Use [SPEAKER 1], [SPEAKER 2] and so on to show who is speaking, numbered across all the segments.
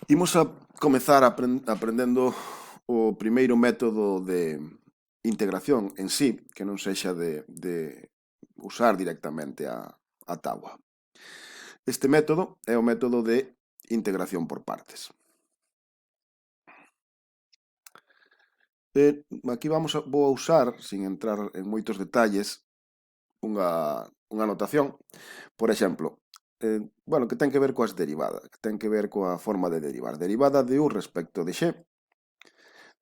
[SPEAKER 1] Imos a comezar aprendendo o primeiro método de integración en sí, que non sexa de usar directamente a táboa. Este método é o método de integración por partes. Aquí vou a usar, sin entrar en moitos detalles, unha notación. Por exemplo, bueno, que ten que ver coas derivadas, que ten que ver coa forma de derivar. Derivada de u respecto de x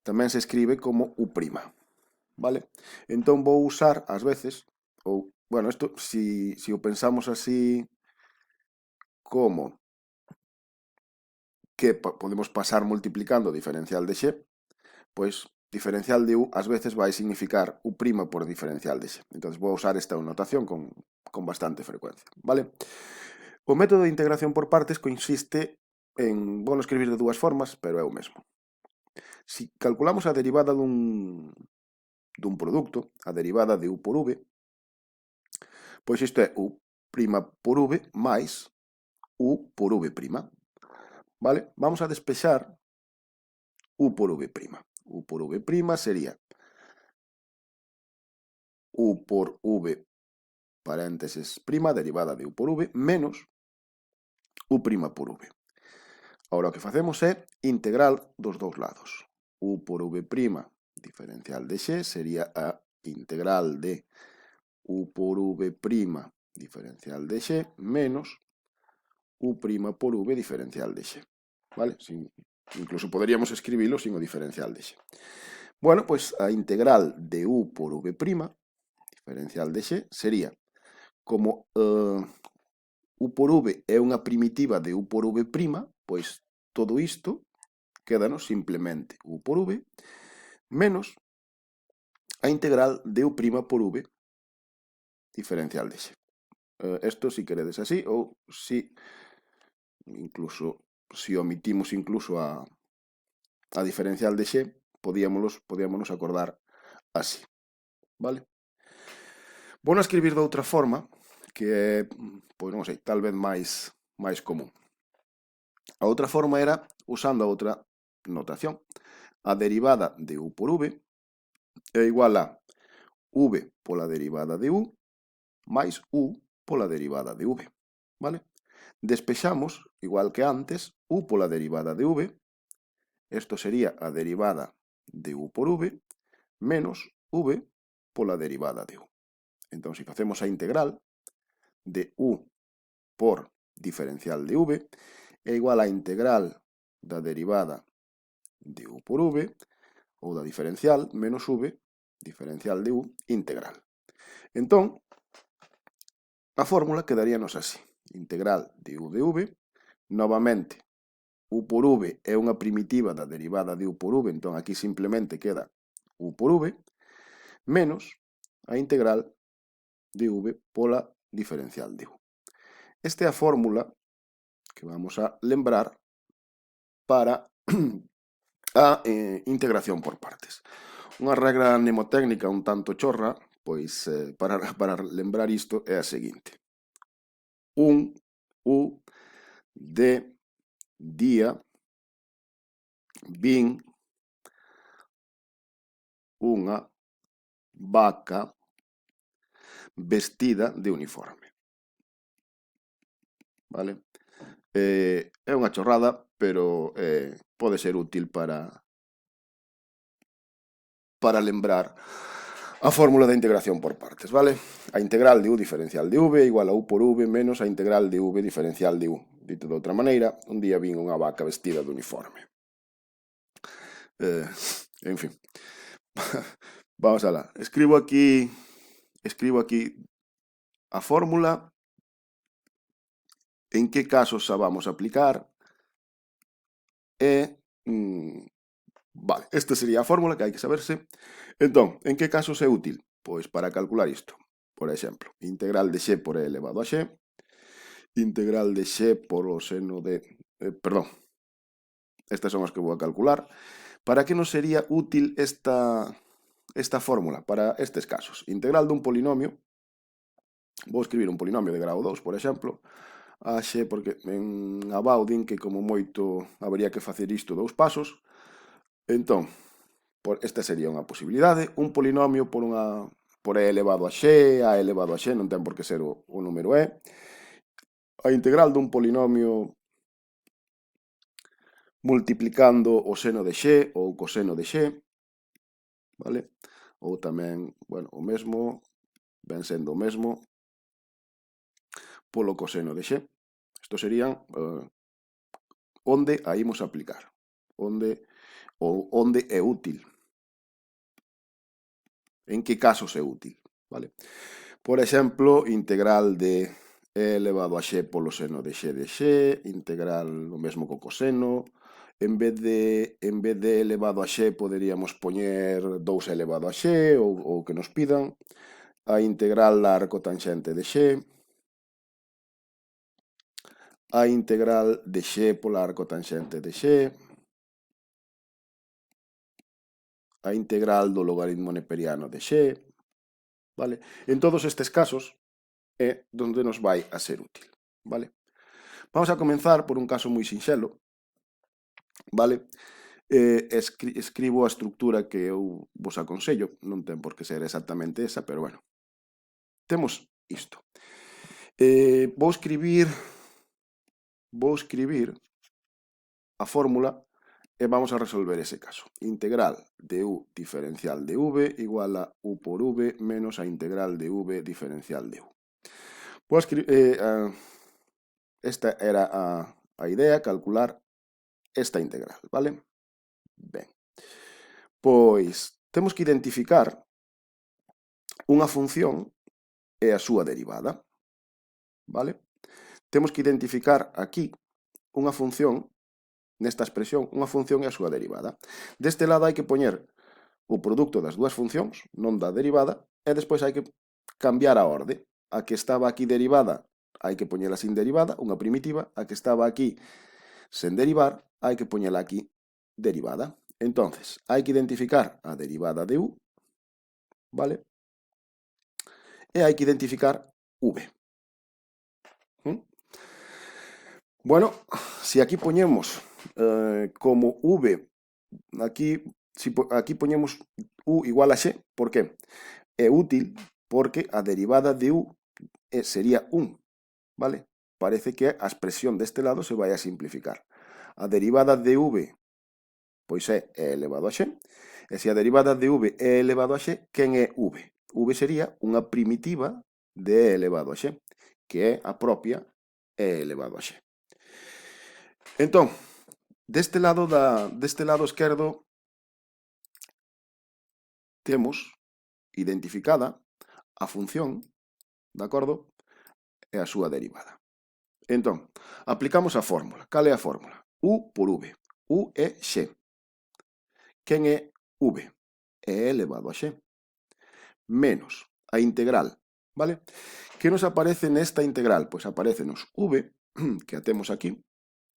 [SPEAKER 1] tamén se escribe como u', vale? Entón vou usar, ás veces, ou, bueno, isto, si o pensamos así como que podemos pasar multiplicando o diferencial de x, pois diferencial de u ás veces vai significar u' por diferencial de x. Entón vou usar esta notación con bastante frecuencia, vale? O método de integración por partes consiste en, vou escribir de dúas formas, pero é o mesmo. Si calculamos a derivada dun produto, a derivada de u por v, pois isto é u' por v máis u por v', vale? Vamos a despexar u por v'. U por v' sería u por v paréntesis prima, derivada de u por v, menos u' por v. Ahora o que facemos é integral dos dous lados. U por v' diferencial de x sería a integral de u por v' diferencial de x menos u' por v diferencial de x. Vale? Incluso poderíamos escribirlo sin o diferencial de x. Bueno, pois a integral de u por v', diferencial de x, sería como u por v é unha primitiva de u por v', pois todo isto quédanos simplemente u por v menos a integral de u' por v diferencial de x. Isto si queredes así, ou si incluso si omitimos incluso a diferencial de x, podíamonos acordar así, vale? Vou escribir de outra forma, que é, pois non sei, tal vez máis común. A outra forma era usando a outra notación. A derivada de u por v é igual a v pola derivada de u máis u pola derivada de v, vale? Despexamos, igual que antes, u pola derivada de v, isto sería a derivada de u por v, menos v pola derivada de u. Entón, se facemos a integral de u por diferencial de v, é igual a integral da derivada de u por v, ou da diferencial, menos v, diferencial de u, integral. Entón, a fórmula quedaríanos así. Integral de u de v, novamente, u por v é unha primitiva da derivada de u por v, entón aquí simplemente queda u por v, menos a integral de v pola diferencial de u. Esta é a fórmula que vamos a lembrar para a integración por partes. Unha regra mnemotécnica un tanto chorra, pois para lembrar isto é a seguinte. Un, u, de, día, vin, unha vaca vestida de uniforme. Vale? É unha chorrada, pero pode ser útil para lembrar a fórmula de integración por partes, vale? A integral de u diferencial de v igual a u por v menos a integral de v diferencial de u. Dito de outra maneira, un día vin unha vaca vestida de uniforme. En fin. Vamos alá. Escribo aquí a fórmula. En que casos a vamos a aplicar? Vale, esta sería a fórmula que hai que saberse. Entón, en que casos é útil? Pois para calcular isto. Por exemplo, integral de x por e elevado a x, integral de x por o seno de... perdón, estas son as que vou a calcular. Para que nos sería útil esta fórmula? Para estes casos. Integral dun polinomio, vou escribir un polinomio de grau 2, por exemplo, a x, porque en Abao din que como moito habría que facer isto 2 pasos. Entón, esta sería unha posibilidade. Un polinomio por e elevado a x, a elevado a x, non ten por que ser o número e. A integral dun polinomio multiplicando o seno de x ou coseno de x, vale? Ou tamén, bueno, o mesmo, ven sendo o mesmo, polo coseno de x. Isto serían onde a imos aplicar, onde é útil, en que casos é útil, vale? Por exemplo, integral de e elevado a x polo seno de x de x, integral o mesmo co coseno. En vez de elevado a x poderíamos poñer 2 elevado a x ou que nos pidan. A integral da arcotanxente de x, a integral de x pola arcotanxente de x, a integral do logaritmo neperiano de x, vale? En todos estes casos é donde nos vai a ser útil, vale? Vamos a comenzar por un caso moi sinxelo, vale? Escribo a estructura que eu vos aconsello, non ten por que ser exactamente esa, pero bueno. Temos isto. Vou escribir a fórmula e vamos a resolver ese caso. Integral de u diferencial de v igual a u por v menos a integral de v diferencial de u. Vou escribir, esta era a idea, calcular esta integral, vale? Ben. Pois temos que identificar unha función e a súa derivada, vale? Temos que identificar aquí unha función, nesta expresión, unha función e a súa derivada. Deste lado hai que poñer o produto das dúas funcións, non da derivada, e despois hai que cambiar a orde. A que estaba aquí derivada hai que poñela sin derivada, unha primitiva. A que estaba aquí sen derivar hai que poñela aquí derivada. Entonces, hai que identificar a derivada de u, vale? E hai que identificar v. Bueno, si aquí poñemos como v, aquí poñemos u igual a x, por qué? É útil porque a derivada de u sería 1, vale? Parece que a expresión deste lado se vai a simplificar. A derivada de v, pois é e elevado a x, e se a derivada de v é elevado a x, quen é v? V sería unha primitiva de e elevado a x, que é a propia e elevado a x. Entón, deste lado esquerdo temos identificada a función, de acordo? E a súa derivada. Entón, aplicamos a fórmula. Cal é a fórmula? U por v. U é x. Quen é v? É elevado a x. Menos a integral, vale? Que nos aparece nesta integral? Pois aparecenos v, que a temos aquí,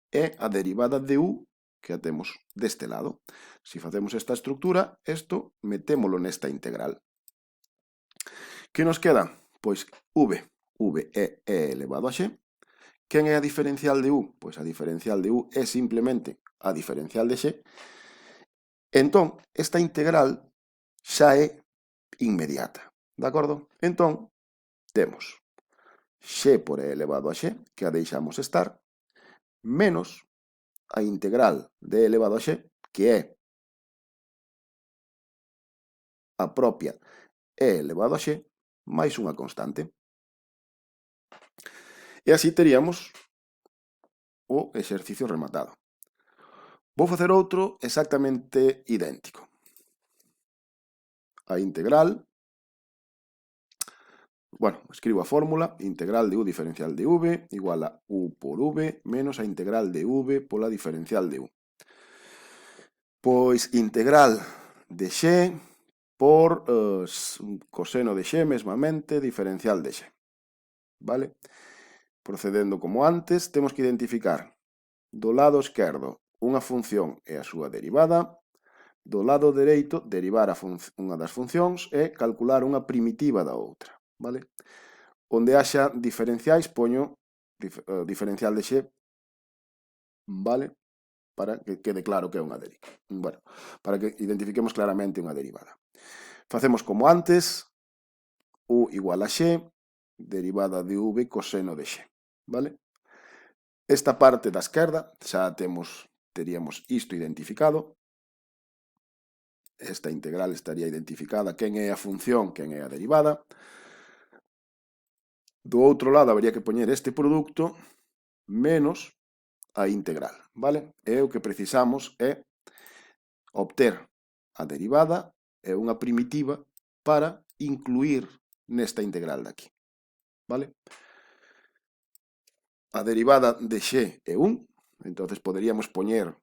[SPEAKER 1] e a derivada de u que a temos deste lado. Se facemos esta estructura, isto metémolo nesta integral. Que nos queda? Pois v é e elevado a x. Quen é a diferencial de u? Pois a diferencial de u é simplemente a diferencial de x. Entón, esta integral xa é inmediata, de acordo? Entón, temos x por e elevado a x, que a deixamos estar, menos a integral de elevado a x, que é a propia e elevado a x, máis unha constante. E así teríamos o exercicio rematado. Vou facer outro exactamente idéntico. A integral, bueno, escribo a fórmula, integral de u diferencial de v igual a u por v menos a integral de v pola diferencial de u. Pois integral de x por coseno de x mesmamente diferencial de x, vale? Procedendo como antes, temos que identificar do lado esquerdo unha función e a súa derivada, do lado dereito derivar unha das funcións e calcular unha primitiva da outra, vale? Onde haxa diferenciais poño diferencial de x, vale? Para que quede claro que é unha derivada. Bueno, para que identifiquemos claramente unha derivada. Facemos como antes, u igual a x, derivada de v coseno de x, vale? Esta parte da esquerda xa teríamos isto identificado. Esta integral estaría identificada, quen é a función, quen é a derivada. Do outro lado habería que poñer este produto menos a integral, vale? E o que precisamos é obter a derivada e unha primitiva para incluir nesta integral de aquí, vale? A derivada de x é 1, entonces poderíamos poñer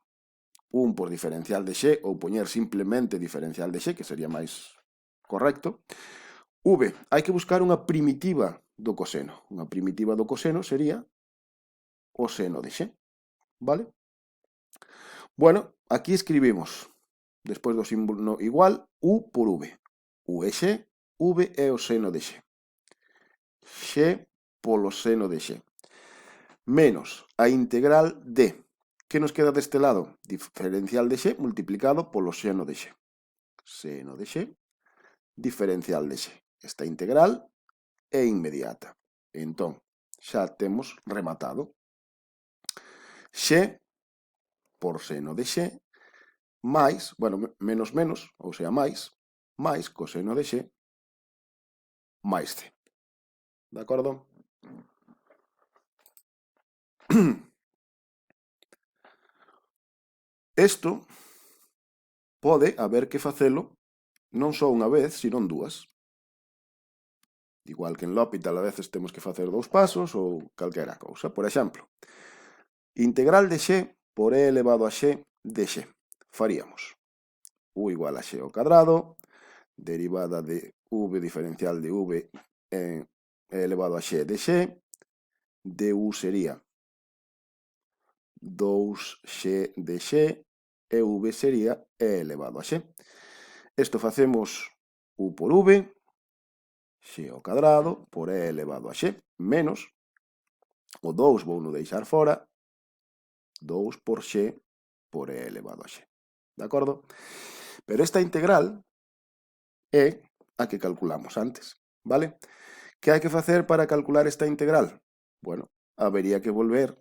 [SPEAKER 1] 1 por diferencial de x ou poñer simplemente diferencial de x, que sería máis correcto. V, hai que buscar unha primitiva do coseno. Unha primitiva do coseno sería o seno de x, vale? Bueno, aquí escribimos, despois do símbolo igual, u por v. U é x, v é o seno de x. X polo seno de x. Menos a integral de, que nos queda deste lado? Diferencial de x multiplicado polo seno de x. Seno de x, diferencial de x. Esta integral é inmediata. Entón, xa temos rematado. X por seno de x, máis, bueno, menos menos, ou sea, máis coseno de x, máis c. De acordo? Isto pode haber que facelo non só unha vez, senón dúas. Igual que en L'Hopital a veces temos que facer 2 pasos ou calquera cousa. Por exemplo, integral de x por e elevado a x de x. Faríamos u igual a x ao cadrado, derivada de v diferencial de v e elevado a x de x, du sería 2x de x e v sería e elevado a x. Isto facemos u por v, x ao cadrado, por e elevado a x, menos o 2 vou no deixar fora, 2 por x por e elevado a x. De acordo? Pero esta integral é a que calculamos antes, vale? Que hai que facer para calcular esta integral? Bueno, habería que volver,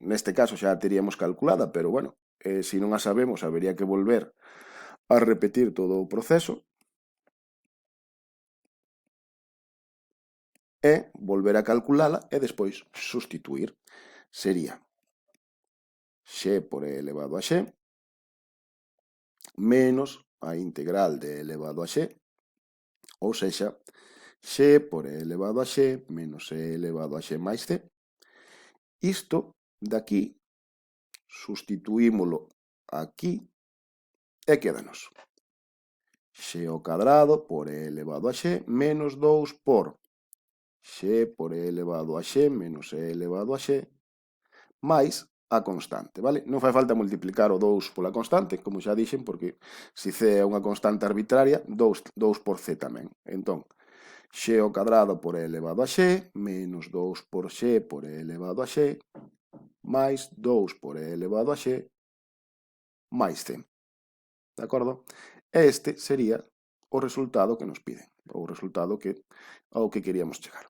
[SPEAKER 1] neste caso xa a teríamos calculada, pero bueno, se non a sabemos, habería que volver a repetir todo o proceso e volver a calculala e despois sustituir. Sería x por e elevado a x menos a integral de e elevado a x, ou sexa, x por e elevado a x menos e elevado a x máis c. Isto daqui sustituímolo aquí e quédanos x ao cadrado por e elevado a x menos 2 por x por e elevado a x menos e elevado a x máis a constante, vale? Non fai falta multiplicar o 2 pola constante, como xa dixen, porque se c é unha constante arbitraria, 2 por c tamén. Entón, x ao cadrado por e elevado a x menos 2 por x por e elevado a x máis 2 por e elevado a x máis c. De acordo? Este sería o resultado que nos piden, o resultado ao que queríamos chegar.